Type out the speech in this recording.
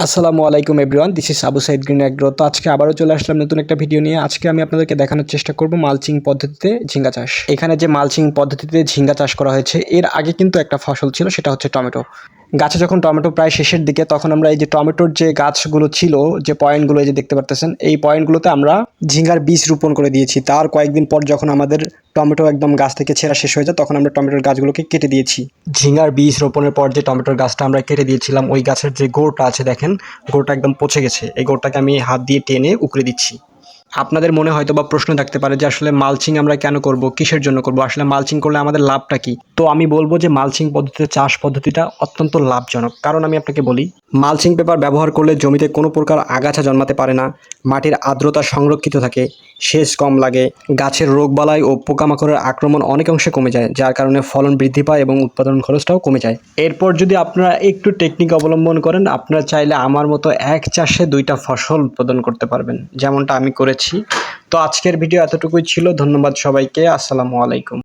আসসালামু আলাইকুম everyone, this is Abu Saeed Green Agro. তো আজকে আবারও চলে আসলাম নতুন একটা ভিডিও নিয়ে। আজকে আমি আপনাদেরকে দেখানোর চেষ্টা করব মালচিং পদ্ধতিতে ঝিঙ্গা চাষ। এখানে যে মালচিং পদ্ধতিতে ঝিঙ্গা চাষ করা হয়েছে, এর আগে কিন্তু একটা ফসল ছিল, সেটা হচ্ছে টমেটো। গাছে যখন টমেটো প্রায় শেষের দিকে, তখন আমরা এই যে টমেটোর যে গাছগুলো ছিল, যে পয়েন্টগুলো এই যে দেখতে পারতেছেন, এই পয়েন্টগুলোতে আমরা ঝিঙ্গার বীজ রোপণ করে দিয়েছি। তার কয়েকদিন পর যখন আমাদের টমেটো একদম গাছ থেকে ছেঁড়া শেষ হয়ে যায়, তখন আমরা টমেটোর গাছগুলোকে কেটে দিয়েছি। ঝিঙ্গার বীজ রোপণের পর যে টমেটোর গাছটা আমরা কেটে দিয়েছিলাম, ওই গাছের যে গোড়টা আছে দেখেন, গোড়টা একদম পচে গেছে। এই গোড়টাকে আমি হাত দিয়ে টেনে উকড়ে দিচ্ছি। আপনাদের মনে হয়তো বা প্রশ্ন থাকতে পারে যে আসলে মালচিং আমরা কেন করব, কিসের জন্য করব, আসলে মালচিং করলে আমাদের লাভটা কি? তো আমি বলবো যে মালচিং পদ্ধতিতে চাষ পদ্ধতিটা অত্যন্ত লাভজনক। কারণ আমি আপনাকে বলি, মালচিং পেপার ব্যবহার করলে জমিতে কোনো প্রকার আগাছা জন্মাতে পারে না, মাটির আর্দ্রতা সংরক্ষিত থাকে, সেচ কম লাগে, গাছের রোগবালাই ও পোকামাকড়ের আক্রমণ অনেক অংশে কমে যায়, যার কারণে ফলন বৃদ্ধি পায় এবং উৎপাদন খরচটাও কমে যায়। এরপর যদি আপনারা একটু টেকনিক অবলম্বন করেন, আপনারা চাইলে আমার মতো এক চাষে দুইটা ফসল উৎপাদন করতে পারবেন, যেমনটা আমি করেছি। তো আজকের ভিডিও এতটুকুই ছিল। ধন্যবাদ সবাইকে। আসসালামু আলাইকুম।